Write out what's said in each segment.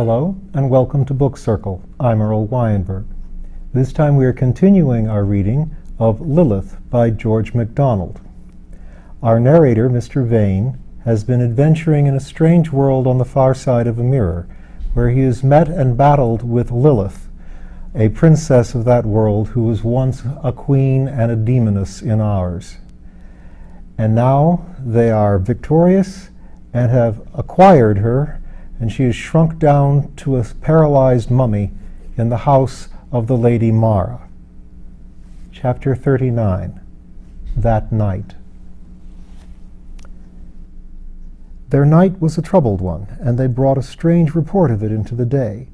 Hello, and welcome to Book Circle. I'm Earl Wajenberg. This time we are continuing our reading of Lilith by George MacDonald. Our narrator, Mr. Vane, has been adventuring in a strange world on the far side of a mirror, where he has met and battled with Lilith, a princess of that world who was once a queen and a demoness in ours. And now they are victorious and have acquired her, and she is shrunk down to a paralyzed mummy in the house of the Lady Mara. Chapter 39, That Night. Their night was a troubled one, and they brought a strange report of it into the day.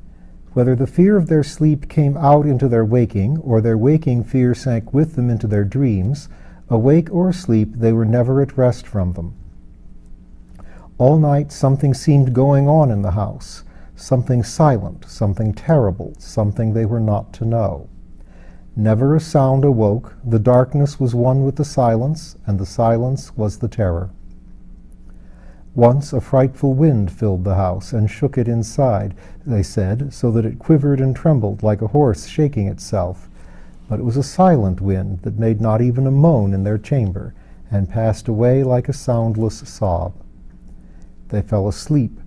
Whether the fear of their sleep came out into their waking, or their waking fear sank with them into their dreams, awake or asleep, they were never at rest from them. All night something seemed going on in the house, something silent, something terrible, something they were not to know. Never a sound awoke, the darkness was one with the silence, and the silence was the terror. Once a frightful wind filled the house and shook it inside, they said, so that it quivered and trembled like a horse shaking itself. But it was a silent wind that made not even a moan in their chamber, and passed away like a soundless sob. They fell asleep,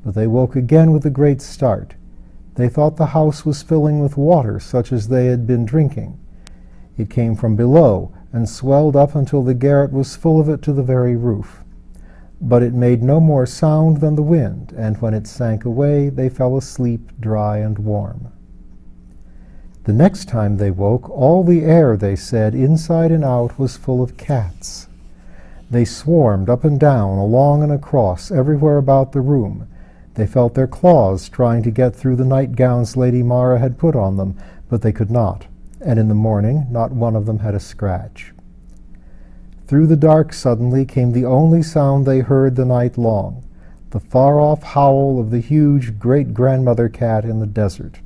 but they woke again with a great start. They thought the house was filling with water such as they had been drinking. It came from below, and swelled up until the garret was full of it to the very roof. But it made no more sound than the wind, and when it sank away, they fell asleep dry and warm. The next time they woke, all the air, they said, inside and out, was full of cats. They swarmed up and down, along and across, everywhere about the room. They felt their claws trying to get through the nightgowns Lady Mara had put on them, but they could not, and in the morning not one of them had a scratch. Through the dark suddenly came the only sound they heard the night long, the far-off howl of the huge great-grandmother cat in the desert.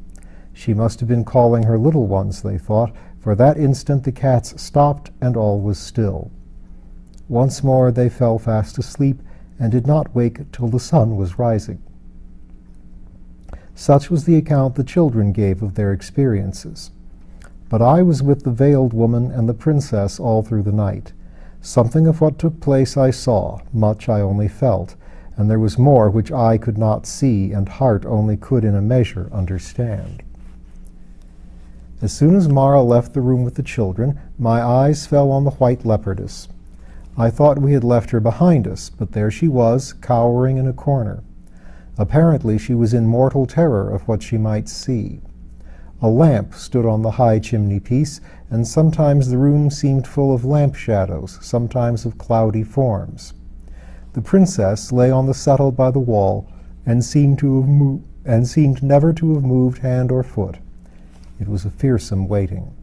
She must have been calling her little ones, they thought, for that instant the cats stopped and all was still. Once more they fell fast asleep and did not wake till the sun was rising. Such was the account the children gave of their experiences. But I was with the veiled woman and the princess all through the night. Something of what took place I saw, much I only felt, and there was more which eye could not see and heart only could in a measure understand. As soon as Mara left the room with the children, my eyes fell on the white leopardess. I thought we had left her behind us, but there she was, cowering in a corner. Apparently she was in mortal terror of what she might see. A lamp stood on the high chimney-piece, and sometimes the room seemed full of lamp shadows, sometimes of cloudy forms. The princess lay on the settle by the wall, and seemed never to have moved hand or foot. It was a fearsome waiting.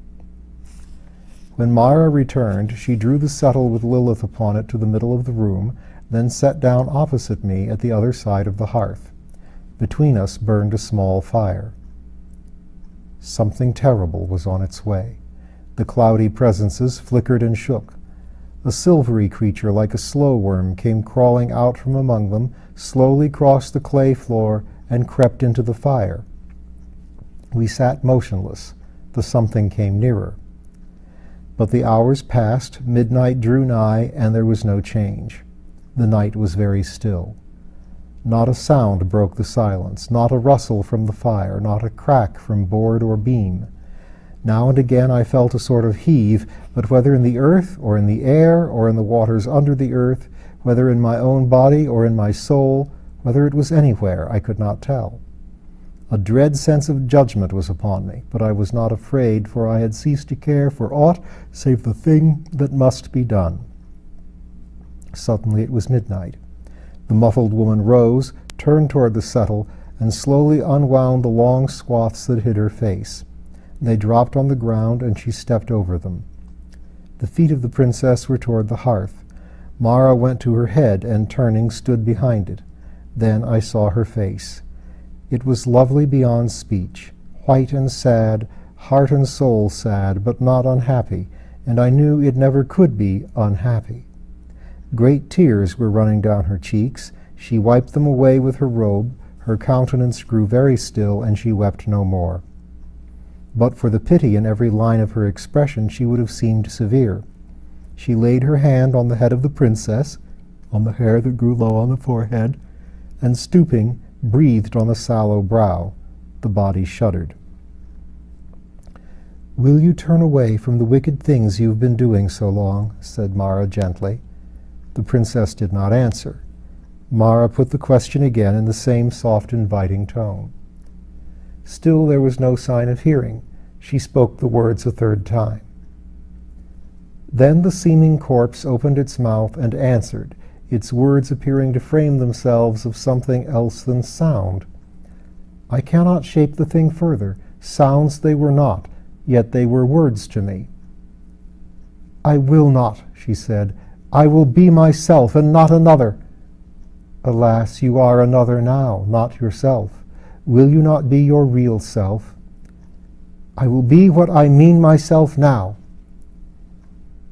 When Mara returned, she drew the settle with Lilith upon it to the middle of the room, then sat down opposite me at the other side of the hearth. Between us burned a small fire. Something terrible was on its way. The cloudy presences flickered and shook. A silvery creature like a slow worm came crawling out from among them, slowly crossed the clay floor, and crept into the fire. We sat motionless. The something came nearer. But the hours passed, midnight drew nigh, and there was no change. The night was very still. Not a sound broke the silence, not a rustle from the fire, not a crack from board or beam. Now and again I felt a sort of heave, but whether in the earth, or in the air, or in the waters under the earth, whether in my own body or in my soul, whether it was anywhere, I could not tell. A dread sense of judgment was upon me, but I was not afraid, for I had ceased to care for aught save the thing that must be done. Suddenly it was midnight. The muffled woman rose, turned toward the settle, and slowly unwound the long swaths that hid her face. They dropped on the ground, and she stepped over them. The feet of the princess were toward the hearth. Mara went to her head, and turning, stood behind it. Then I saw her face. It was lovely beyond speech, white and sad, heart and soul sad, but not unhappy, and I knew it never could be unhappy. Great tears were running down her cheeks. She wiped them away with her robe. Her countenance grew very still, and she wept no more. But for the pity in every line of her expression, she would have seemed severe. She laid her hand on the head of the princess, on the hair that grew low on the forehead, and stooping, breathed on the sallow brow. The body shuddered. "Will you turn away from the wicked things you have been doing so long?" said Mara gently. The princess did not answer. Mara put the question again in the same soft, inviting tone. Still there was no sign of hearing. She spoke the words a third time. Then the seeming corpse opened its mouth and answered, its words appearing to frame themselves of something else than sound. "I cannot shape the thing further. Sounds they were not, yet they were words to me." "I will not," she said. "I will be myself and not another." "Alas, you are another now, not yourself. Will you not be your real self?" "I will be what I mean myself now."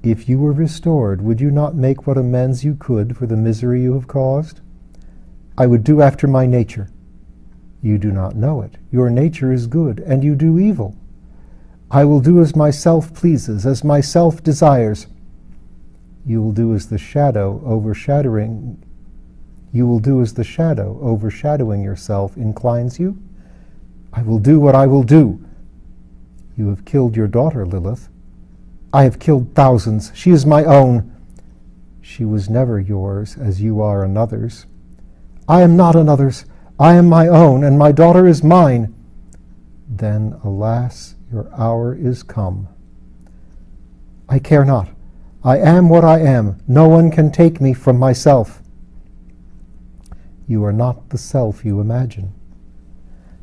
"If you were restored, would you not make what amends you could for the misery you have caused?" "I would do after my nature." "You do not know it. Your nature is good, and you do evil." "I will do as myself pleases, as myself desires." You will do as the shadow overshadowing yourself inclines you?" "I will do what I will do." "You have killed your daughter, Lilith." "I have killed thousands. She is my own." "She was never yours, as you are another's." "I am not another's. I am my own, and my daughter is mine." "Then, alas, your hour is come." "I care not. I am what I am. No one can take me from myself." "You are not the self you imagine."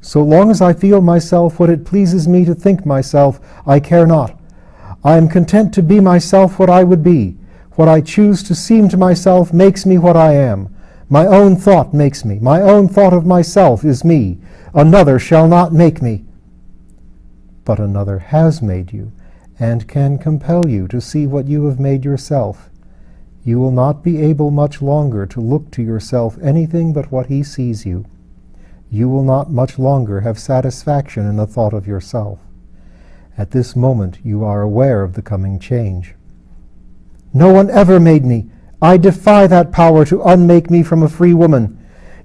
"So long as I feel myself what it pleases me to think myself, I care not. I am content to be myself what I would be. What I choose to seem to myself makes me what I am. My own thought makes me. My own thought of myself is me. Another shall not make me." "But another has made you, and can compel you to see what you have made yourself. You will not be able much longer to look to yourself anything but what he sees you. You will not much longer have satisfaction in the thought of yourself. At this moment you are aware of the coming change." "No one ever made me. I defy that power to unmake me from a free woman.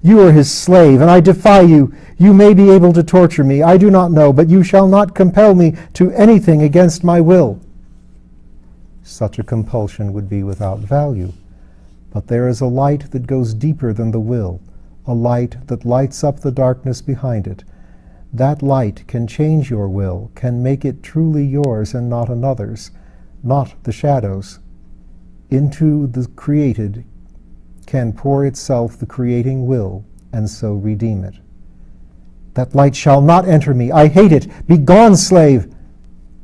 You are his slave, and I defy you. You may be able to torture me, I do not know, but you shall not compel me to anything against my will." Such a compulsion would be without value. But there is a light that goes deeper than the will, a light that lights up the darkness behind it. That light can change your will, can make it truly yours and not another's, not the shadow's. Into the created can pour itself the creating will, and so redeem it. "That light shall not enter me. I hate it. Begone, slave!"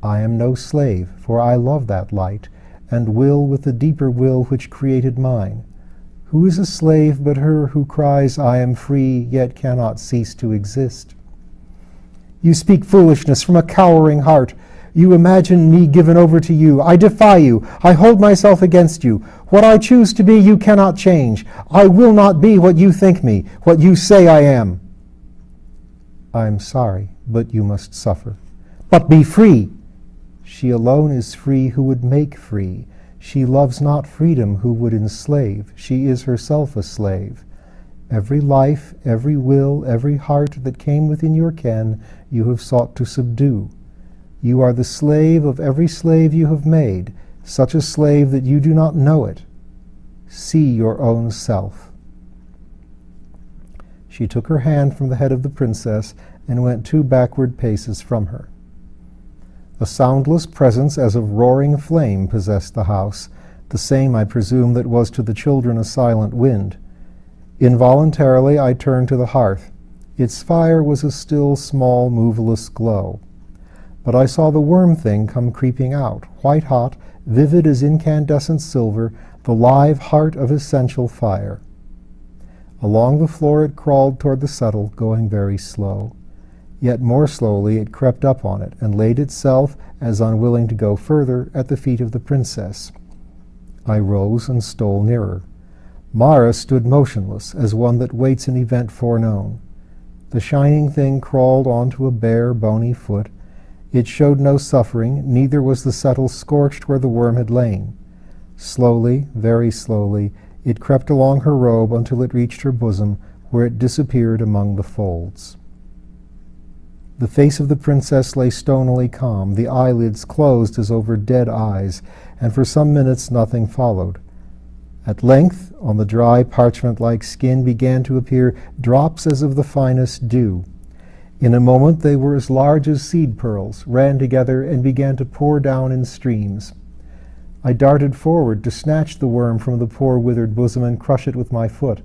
"I am no slave, for I love that light, and will with the deeper will which created mine. Who is a slave but her who cries, 'I am free,' yet cannot cease to exist?" "You speak foolishness from a cowering heart. You imagine me given over to you. I defy you. I hold myself against you. What I choose to be you cannot change. I will not be what you think me, what you say I am." "I am sorry, but you must suffer." "But be free." "She alone is free who would make free. She loves not freedom who would enslave. She is herself a slave. Every life, every will, every heart that came within your ken, you have sought to subdue. You are the slave of every slave you have made, such a slave that you do not know it. See your own self." She took her hand from the head of the princess and went 2 backward paces from her. A soundless presence as of roaring flame possessed the house, the same, I presume, that was to the children a silent wind. Involuntarily I turned to the hearth. Its fire was a still, small, moveless glow. But I saw the worm thing come creeping out, white hot, vivid as incandescent silver, the live heart of essential fire. Along the floor it crawled toward the settle, going very slow. Yet more slowly it crept up on it, and laid itself, as unwilling to go further, at the feet of the princess. I rose and stole nearer. Mara stood motionless, as one that waits an event foreknown. The shining thing crawled onto a bare, bony foot. It showed no suffering, neither was the settle scorched where the worm had lain. Slowly, very slowly, it crept along her robe until it reached her bosom, where it disappeared among the folds. The face of the princess lay stonily calm, the eyelids closed as over dead eyes, and for some minutes nothing followed. At length, on the dry parchment-like skin began to appear drops as of the finest dew. In a moment they were as large as seed pearls, ran together, and began to pour down in streams. I darted forward to snatch the worm from the poor withered bosom and crush it with my foot.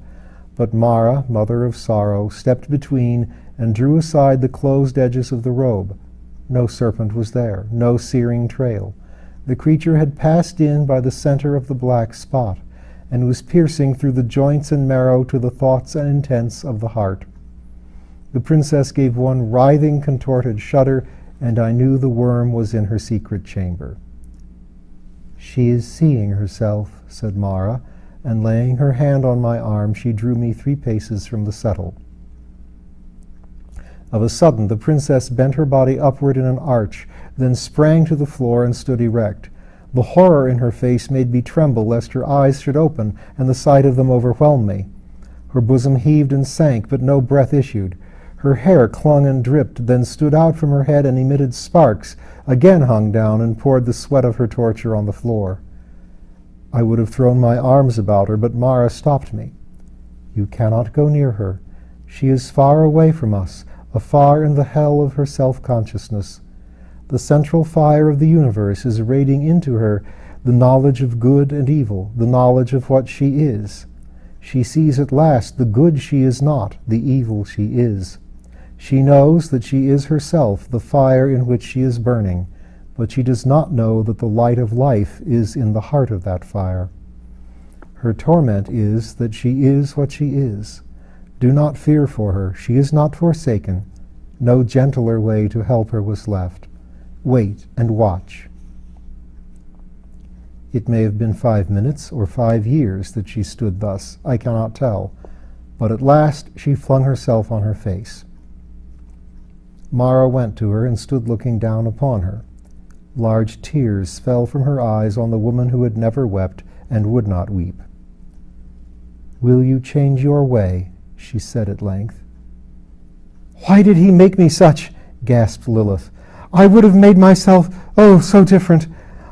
But Mara, mother of sorrow, stepped between and drew aside the closed edges of the robe. No serpent was there, no searing trail. The creature had passed in by the center of the black spot, and was piercing through the joints and marrow to the thoughts and intents of the heart. The princess gave one writhing, contorted shudder, and I knew the worm was in her secret chamber. "She is seeing herself," said Mara, and laying her hand on my arm, she drew me 3 paces from the settle. Of a sudden, the princess bent her body upward in an arch, then sprang to the floor and stood erect. The horror in her face made me tremble lest her eyes should open, and the sight of them overwhelm me. Her bosom heaved and sank, but no breath issued. Her hair clung and dripped, then stood out from her head and emitted sparks, again hung down and poured the sweat of her torture on the floor. I would have thrown my arms about her, but Mara stopped me. "You cannot go near her. She is far away from us, afar in the hell of her self-consciousness. The central fire of the universe is radiating into her the knowledge of good and evil, the knowledge of what she is. She sees at last the good she is not, the evil she is. She knows that she is herself the fire in which she is burning, but she does not know that the light of life is in the heart of that fire. Her torment is that she is what she is. Do not fear for her. She is not forsaken. No gentler way to help her was left. Wait and watch." It may have been 5 minutes or 5 years that she stood thus. I cannot tell. But at last she flung herself on her face. Mara went to her and stood looking down upon her. Large tears fell from her eyes on the woman who had never wept and would not weep. "Will you change your way?" she said at length. "Why did he make me such?" gasped Lilith. "I would have made myself, oh, so different.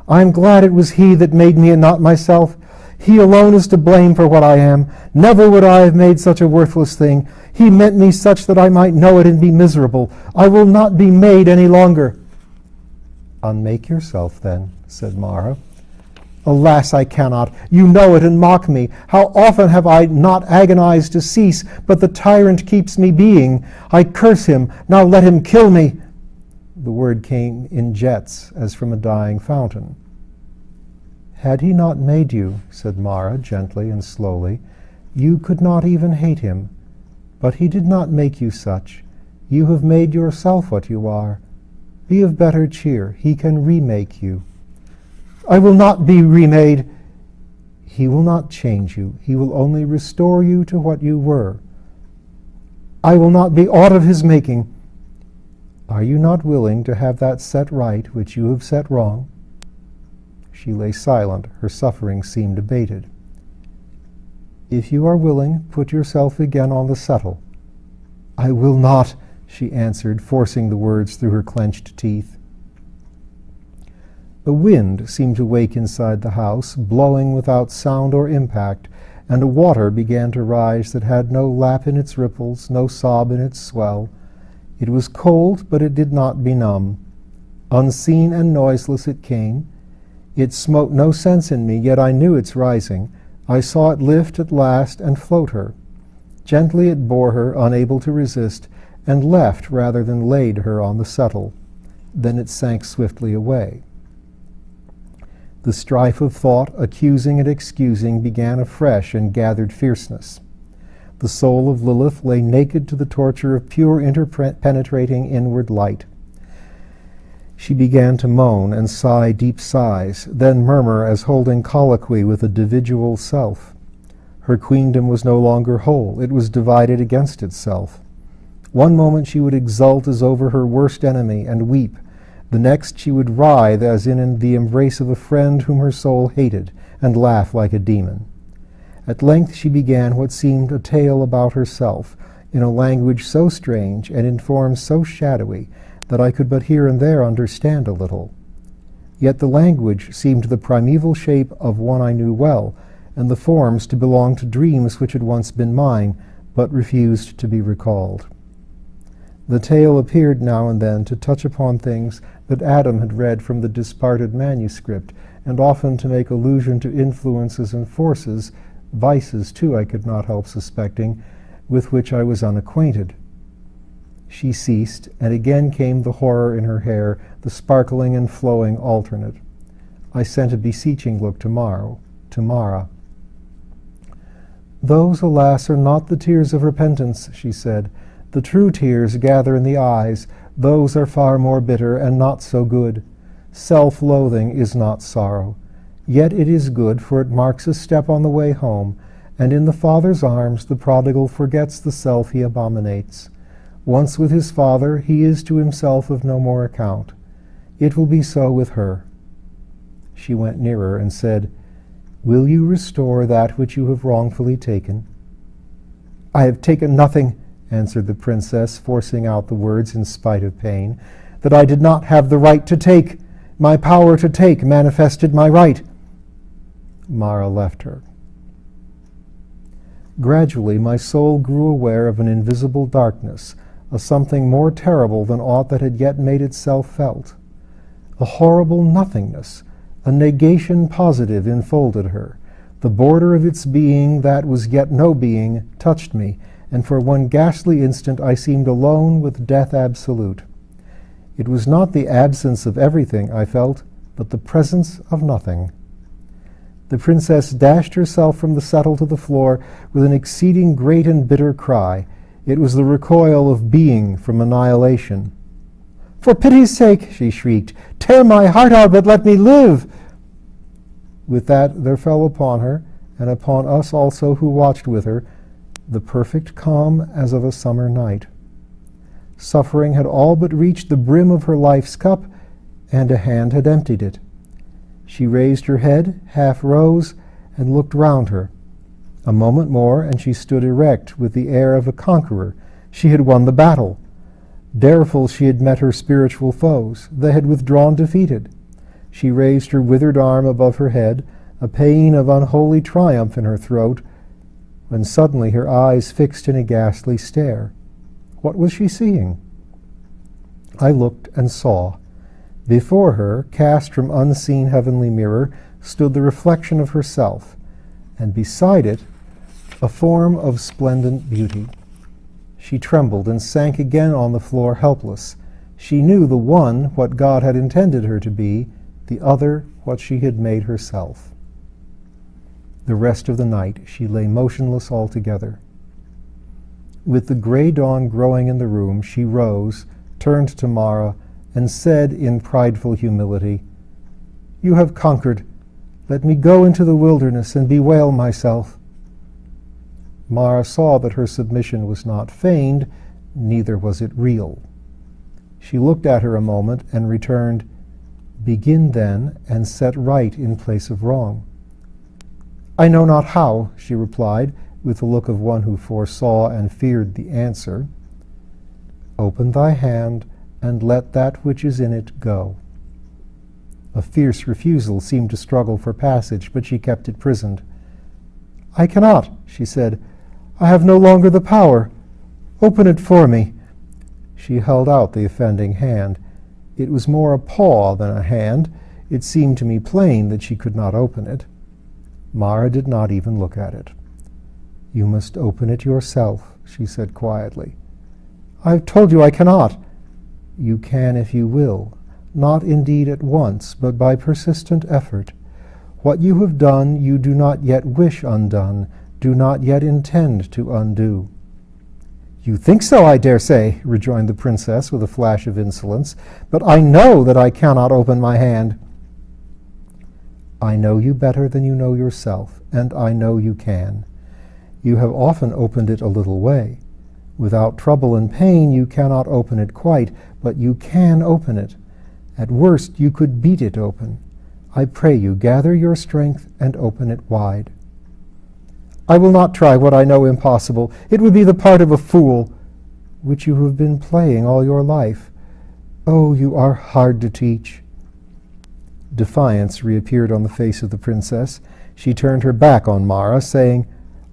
I am glad it was he that made me and not myself. He alone is to blame for what I am. Never would I have made such a worthless thing. He meant me such that I might know it and be miserable. I will not be made any longer." "Unmake yourself, then," said Mara. "Alas, I cannot. You know it and mock me. How often have I not agonized to cease, but the tyrant keeps me being. I curse him. Now let him kill me." The word came in jets, as from a dying fountain. "Had he not made you," said Mara, gently and slowly, "you could not even hate him. But he did not make you such. You have made yourself what you are. Be of better cheer. He can remake you." "I will not be remade." "He will not change you. He will only restore you to what you were." "I will not be aught of his making." "Are you not willing to have that set right which you have set wrong?" She lay silent. Her suffering seemed abated. "If you are willing, put yourself again on the settle." "I will not," she answered, forcing the words through her clenched teeth. A wind seemed to wake inside the house, blowing without sound or impact, and a water began to rise that had no lap in its ripples, no sob in its swell. It was cold, but it did not benumb. Unseen and noiseless it came. It smote no sense in me, yet I knew its rising. I saw it lift at last and float her. Gently it bore her, unable to resist, and left rather than laid her on the settle. Then it sank swiftly away. The strife of thought, accusing and excusing, began afresh and gathered fierceness. The soul of Lilith lay naked to the torture of pure interpenetrating inward light. She began to moan and sigh deep sighs, then murmur as holding colloquy with a dividual self. Her queendom was no longer whole. It was divided against itself. One moment she would exult as over her worst enemy and weep. The next she would writhe as in the embrace of a friend whom her soul hated, and laugh like a demon. At length she began what seemed a tale about herself, in a language so strange and in forms so shadowy that I could but here and there understand a little. Yet the language seemed the primeval shape of one I knew well, and the forms to belong to dreams which had once been mine, but refused to be recalled. The tale appeared now and then to touch upon things that Adam had read from the disparted manuscript, and often to make allusion to influences and forces, vices too I could not help suspecting, with which I was unacquainted. She ceased, and again came the horror in her hair, the sparkling and flowing alternate. I sent a beseeching look to Mara. "Those, alas, are not the tears of repentance," she said. "The true tears gather in the eyes. Those are far more bitter and not so good. Self-loathing is not sorrow. Yet it is good, for it marks a step on the way home, and in the Father's arms the prodigal forgets the self he abominates. Once with his Father, he is to himself of no more account. It will be so with her." She went nearer and said, "Will you restore that which you have wrongfully taken?" "I have taken nothing," answered the princess, forcing out the words in spite of pain, "that I did not have the right to take. My power to take manifested my right." Mara left her. Gradually my soul grew aware of an invisible darkness, a something more terrible than aught that had yet made itself felt. A horrible nothingness, a negation positive, enfolded her. The border of its being, that was yet no being, touched me, and for one ghastly instant I seemed alone with death absolute. It was not the absence of everything I felt, but the presence of nothing. The princess dashed herself from the settle to the floor with an exceeding great and bitter cry. It was the recoil of being from annihilation. "For pity's sake," she shrieked, "tear my heart out, but let me live!" With that there fell upon her, and upon us also who watched with her, the perfect calm as of a summer night. Suffering had all but reached the brim of her life's cup, and a hand had emptied it. She raised her head, half rose, and looked round her. A moment more, and she stood erect, with the air of a conqueror. She had won the battle. Dareful she had met her spiritual foes. They had withdrawn defeated. She raised her withered arm above her head, a pain of unholy triumph in her throat, when suddenly her eyes fixed in a ghastly stare. What was she seeing? I looked and saw. Before her, cast from unseen heavenly mirror, stood the reflection of herself, and beside it, a form of splendid beauty. She trembled and sank again on the floor helpless. She knew the one what God had intended her to be, the other what she had made herself. The rest of the night she lay motionless altogether. With the gray dawn growing in the room, she rose, turned to Mara, and said in prideful humility, "You have conquered. Let me go into the wilderness and bewail myself." Mara saw that her submission was not feigned, neither was it real. She looked at her a moment and returned, "Begin then, and set right in place of wrong." "I know not how," she replied, with the look of one who foresaw and feared the answer. "Open thy hand, and let that which is in it go." A fierce refusal seemed to struggle for passage, but she kept it prisoned. "I cannot," she said. "I have no longer the power. Open it for me." She held out the offending hand. It was more a paw than a hand. It seemed to me plain that she could not open it. Mara did not even look at it. "You must open it yourself," she said quietly. "I have told you I cannot." "You can if you will, not indeed at once, but by persistent effort. What you have done you do not yet wish undone, do not yet intend to undo." "You think so, I dare say," rejoined the princess with a flash of insolence, "but I know that I cannot open my hand." "I know you better than you know yourself, and I know you can. You have often opened it a little way. Without trouble and pain you cannot open it quite, but you can open it. At worst you could beat it open. I pray you, gather your strength and open it wide. I will not try what I know impossible. It would be the part of a fool, which you have been playing all your life. Oh, you are hard to teach. Defiance reappeared on the face of the princess. She turned her back on Mara, saying,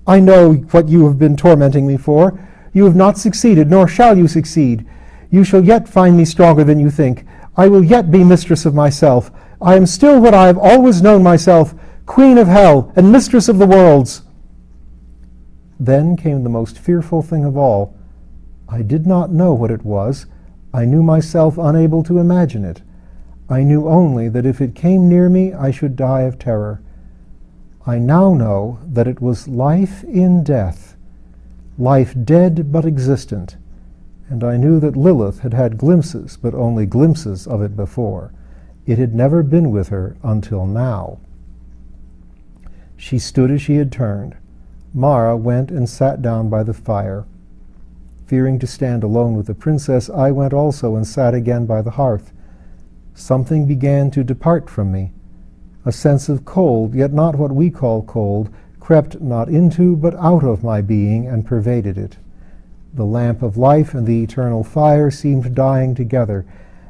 I know what you have been tormenting me for. You have not succeeded, nor shall you succeed. You shall yet find me stronger than you think. I will yet be mistress of myself. I am still what I have always known myself, queen of hell and mistress of the worlds. Then came the most fearful thing of all. I did not know what it was. I knew myself unable to imagine it. I knew only that if it came near me, I should die of terror. I now know that it was life in death, life dead but existent, and I knew that Lilith had had glimpses, but only glimpses of it before. It had never been with her until now. She stood as she had turned. Mara went and sat down by the fire. Fearing to stand alone with the princess, I went also and sat again by the hearth. Something began to depart from me. A sense of cold, yet not what we call cold, crept not into but out of my being and pervaded it. The lamp of life and the eternal fire seemed dying together,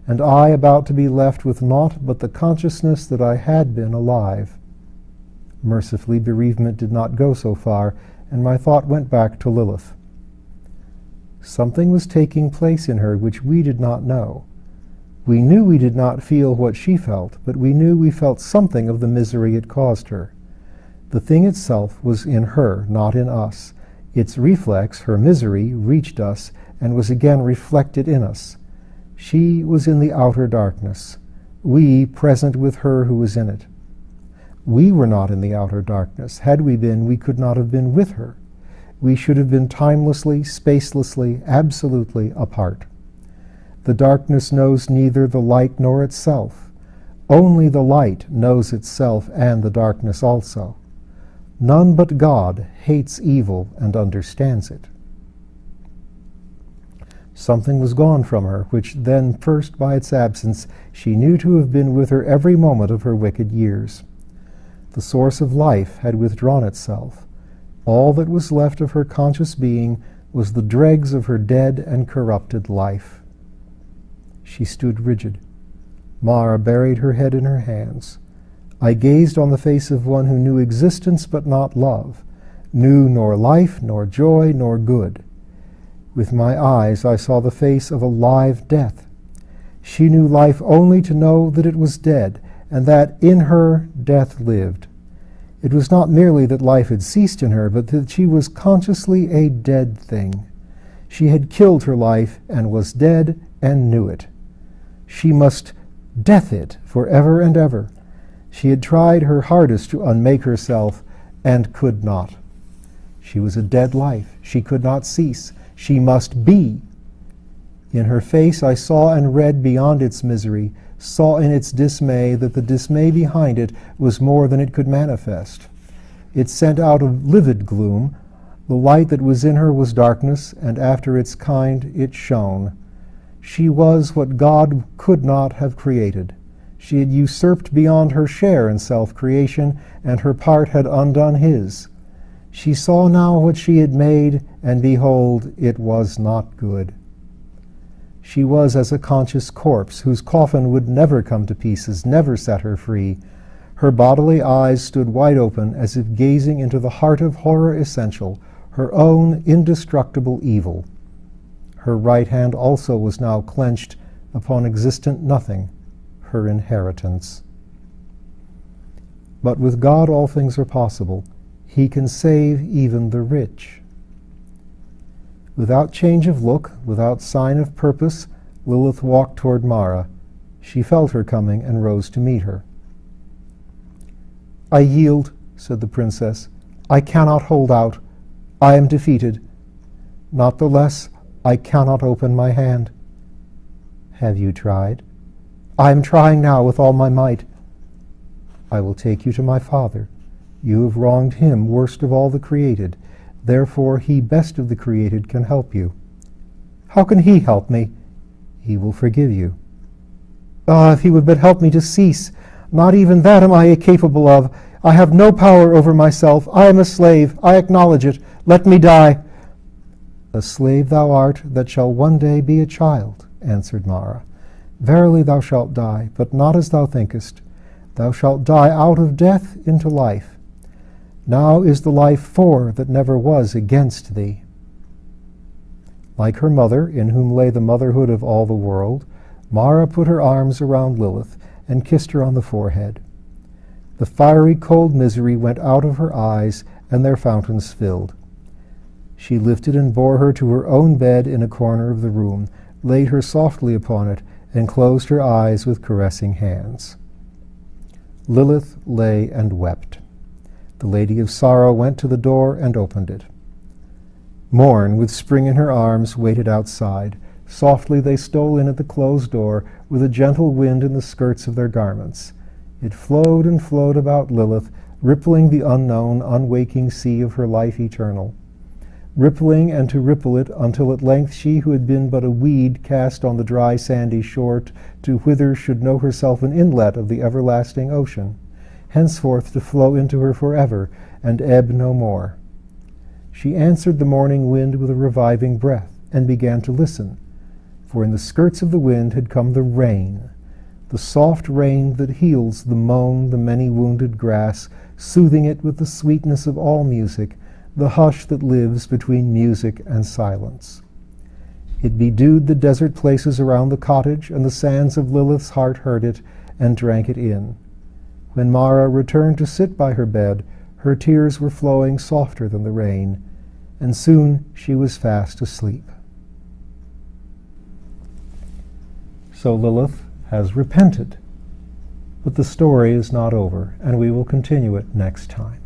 and I about to be left with naught but the consciousness that I had been alive. Mercifully, bereavement did not go so far, and my thought went back to Lilith. Something was taking place in her which we did not know. We knew we did not feel what she felt, but we knew we felt something of the misery it caused her. The thing itself was in her, not in us. Its reflex, her misery, reached us and was again reflected in us. She was in the outer darkness, we present with her who was in it. We were not in the outer darkness. Had we been, we could not have been with her. We should have been timelessly, spacelessly, absolutely apart. The darkness knows neither the light nor itself. Only the light knows itself and the darkness also. None but God hates evil and understands it. Something was gone from her, which then first by its absence she knew to have been with her every moment of her wicked years. The source of life had withdrawn itself. All that was left of her conscious being was the dregs of her dead and corrupted life. She stood rigid. Mara buried her head in her hands. I gazed on the face of one who knew existence but not love, knew nor life, nor joy, nor good. With my eyes I saw the face of a live death. She knew life only to know that it was dead, and that in her death lived. It was not merely that life had ceased in her, but that she was consciously a dead thing. She had killed her life and was dead and knew it. She must death it forever and ever. She had tried her hardest to unmake herself and could not. She was a dead life. She could not cease. She must be. In her face I saw and read beyond its misery, saw in its dismay that the dismay behind it was more than it could manifest. It sent out a livid gloom. The light that was in her was darkness, and after its kind it shone. She was what God could not have created. She had usurped beyond her share in self-creation, and her part had undone his. She saw now what she had made, and behold, it was not good. She was as a conscious corpse, whose coffin would never come to pieces, never set her free. Her bodily eyes stood wide open, as if gazing into the heart of horror essential, her own indestructible evil. Her right hand also was now clenched upon existent nothing, her inheritance. But with God all things are possible. He can save even the rich. Without change of look, without sign of purpose, Lilith walked toward Mara. She felt her coming and rose to meet her. I yield, said the princess. I cannot hold out. I am defeated. Not the less, I cannot open my hand. Have you tried? I am trying now with all my might. I will take you to my father. You have wronged him, worst of all the created. Therefore he, best of the created, can help you. How can he help me? He will forgive you. Ah, if he would but help me to cease! Not even that am I capable of. I have no power over myself. I am a slave. I acknowledge it. Let me die. A slave thou art that shall one day be a child, answered Mara. Verily thou shalt die, but not as thou thinkest. Thou shalt die out of death into life. Now is the life for that never was against thee. Like her mother, in whom lay the motherhood of all the world, Mara put her arms around Lilith and kissed her on the forehead. The fiery cold misery went out of her eyes, and their fountains filled. She lifted and bore her to her own bed in a corner of the room, laid her softly upon it, and closed her eyes with caressing hands. Lilith lay and wept. The Lady of Sorrow went to the door and opened it. Morn, with spring in her arms, waited outside. Softly they stole in at the closed door, with a gentle wind in the skirts of their garments. It flowed and flowed about Lilith, rippling the unknown, unwaking sea of her life eternal. Rippling and to ripple it, until at length she who had been but a weed cast on the dry sandy shore to whither should know herself an inlet of the everlasting ocean, henceforth to flow into her forever, and ebb no more. She answered the morning wind with a reviving breath, and began to listen, for in the skirts of the wind had come the rain, the soft rain that heals the mown, the many-wounded grass, soothing it with the sweetness of all music, the hush that lives between music and silence. It bedewed the desert places around the cottage, and the sands of Lilith's heart heard it and drank it in. When Mara returned to sit by her bed, her tears were flowing softer than the rain, and soon she was fast asleep. So Lilith has repented, but the story is not over, and we will continue it next time.